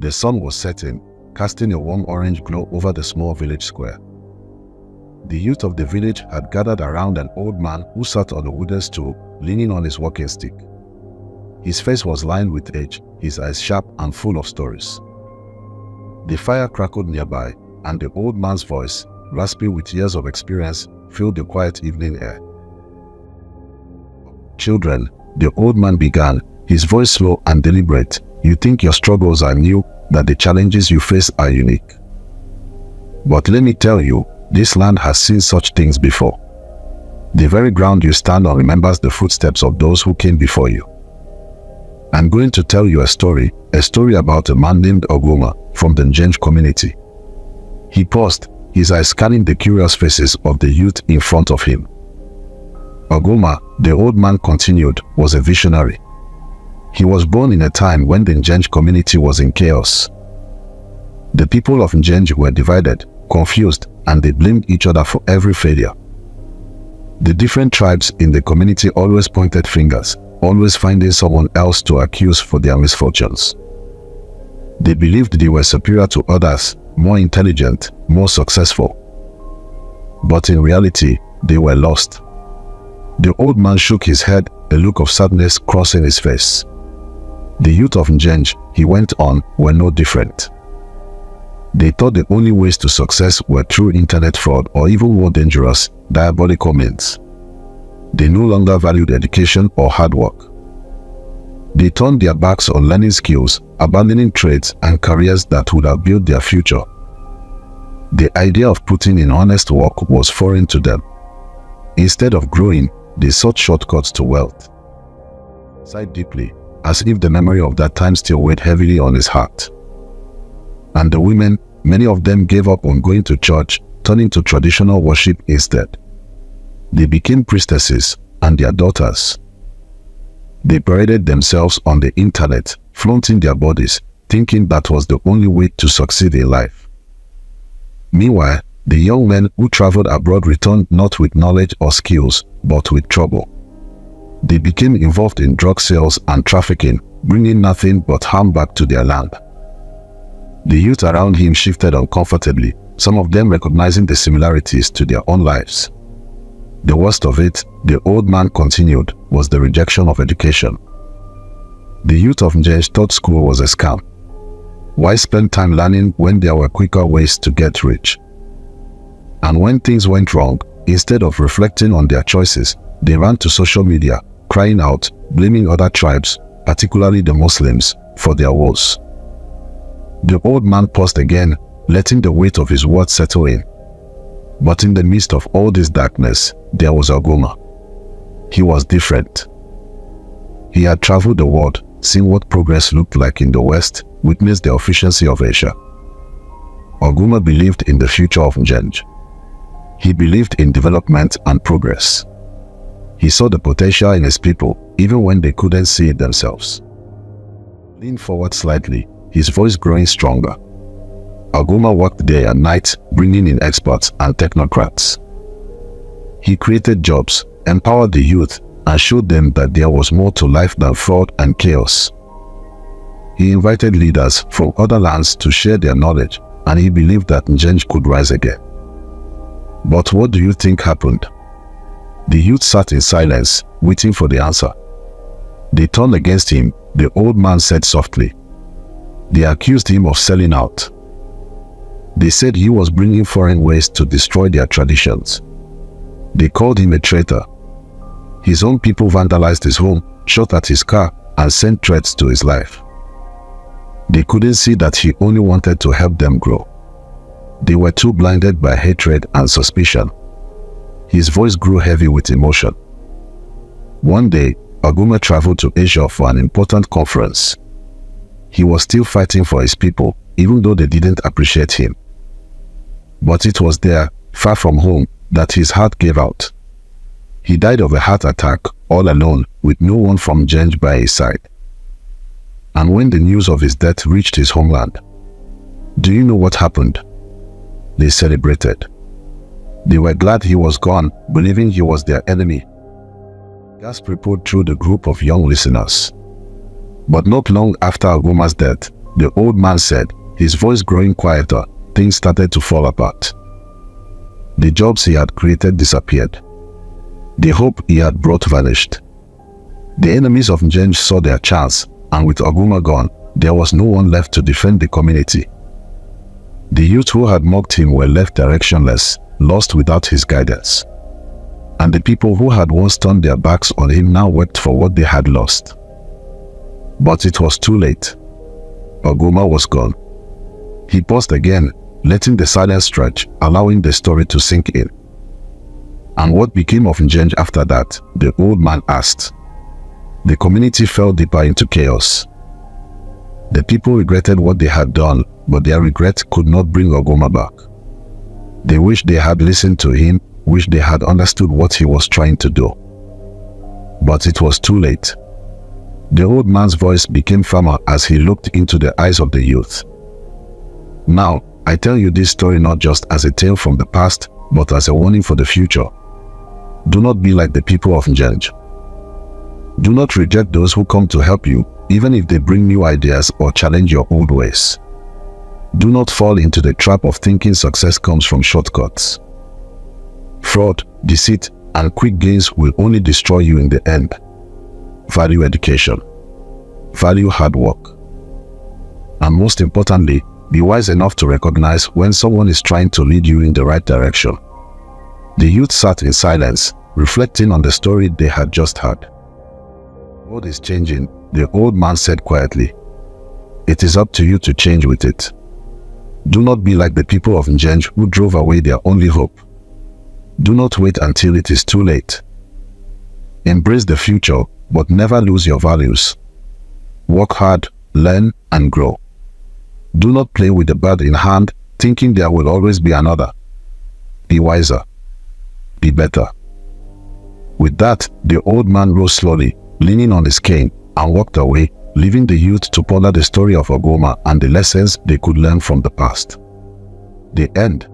The sun was setting, casting a warm orange glow over the small village square. The youth of the village had gathered around an old man who sat on a wooden stool, leaning on his walking stick. His face was lined with age, his eyes sharp and full of stories. The fire crackled nearby, and the old man's voice, raspy with years of experience, filled the quiet evening air. "Children," the old man began, his voice slow and deliberate, "you think your struggles are new, that the challenges you face are unique. But let me tell you, this land has seen such things before. The very ground you stand on remembers the footsteps of those who came before you. I'm going to tell you a story about a man named Oguma from the Njenj community." He paused, his eyes scanning the curious faces of the youth in front of him. Oguma, the old man continued, was a visionary. He was born in a time when the Njenj community was in chaos. The people of Njenj were divided, confused, and they blamed each other for every failure. The different tribes in the community always pointed fingers, always finding someone else to accuse for their misfortunes. They believed they were superior to others, more intelligent, more successful. But in reality, they were lost. The old man shook his head, a look of sadness crossing his face. The youth of Njenj, he went on, were no different. They thought the only ways to success were through internet fraud or even more dangerous, diabolical means. They no longer valued education or hard work. They turned their backs on learning skills, abandoning trades and careers that would have built their future. The idea of putting in honest work was foreign to them. Instead of growing, they sought shortcuts to wealth. He sighed deeply, as if the memory of that time still weighed heavily on his heart. And the women, many of them gave up on going to church, turning to traditional worship instead. They became priestesses and their daughters. They paraded themselves on the internet, flaunting their bodies, thinking that was the only way to succeed in life. Meanwhile, the young men who traveled abroad returned not with knowledge or skills, but with trouble. They became involved in drug sales and trafficking, bringing nothing but harm back to their land. The youth around him shifted uncomfortably, some of them recognizing the similarities to their own lives. The worst of it, the old man continued, was the rejection of education. The youth of Njenj thought school was a scam. Why spend time learning when there were quicker ways to get rich? And when things went wrong, instead of reflecting on their choices, they ran to social media, crying out, blaming other tribes, particularly the Muslims, for their woes. The old man paused again, letting the weight of his words settle in. But in the midst of all this darkness, there was Oguma. He was different. He had traveled the world, seen what progress looked like in the West, witnessed the efficiency of Asia. Oguma believed in the future of Njenj. He believed in development and progress. He saw the potential in his people, even when they couldn't see it themselves. He leaned forward slightly, his voice growing stronger. Oguma worked day and night, bringing in experts and technocrats. He created jobs, empowered the youth, and showed them that there was more to life than fraud and chaos. He invited leaders from other lands to share their knowledge, and he believed that Njenj could rise again. But what do you think happened? The youth sat in silence, waiting for the answer. They turned against him, the old man said softly. They accused him of selling out. They said he was bringing foreign ways to destroy their traditions. They called him a traitor. His own people vandalized his home, shot at his car, and sent threats to his life. They couldn't see that he only wanted to help them grow. They were too blinded by hatred and suspicion. His voice grew heavy with emotion. One day, Oguma traveled to Asia for an important conference. He was still fighting for his people, even though they didn't appreciate him. But it was there, far from home, that his heart gave out. He died of a heart attack, all alone, with no one from Njenj by his side. And when the news of his death reached his homeland, do you know what happened? They celebrated. They were glad he was gone, believing he was their enemy. Gasp rippled through the group of young listeners. But not long after Oguma's death, the old man said, his voice growing quieter. Things started to fall apart. The jobs he had created disappeared. The hope he had brought vanished. The enemies of Njenj saw their chance, and with Oguma gone, there was no one left to defend the community. The youth who had mocked him were left directionless, lost without his guidance. And the people who had once turned their backs on him now wept for what they had lost. But it was too late. Oguma was gone. He paused again, letting the silence stretch, allowing the story to sink in. And what became of Njenj after that? The old man asked. The community fell deeper into chaos. The people regretted what they had done, but their regret could not bring Oguma back. They wished they had listened to him, wished they had understood what he was trying to do. But it was too late. The old man's voice became firmer as he looked into the eyes of the youth. Now, I tell you this story not just as a tale from the past, but as a warning for the future. Do not be like the people of Njenj. Do not reject those who come to help you, even if they bring new ideas or challenge your old ways. Do not fall into the trap of thinking success comes from shortcuts. Fraud, deceit, and quick gains will only destroy you in the end. Value education. Value hard work. And most importantly, be wise enough to recognize when someone is trying to lead you in the right direction. The youth sat in silence, reflecting on the story they had just heard. The world is changing, the old man said quietly. It is up to you to change with it. Do not be like the people of Njenj who drove away their only hope. Do not wait until it is too late. Embrace the future, but never lose your values. Work hard, learn, and grow. Do not play with the bird in hand, thinking there will always be another. Be wiser. Be better. With that, the old man rose slowly, leaning on his cane, and walked away, leaving the youth to ponder the story of Oguma and the lessons they could learn from the past. The end.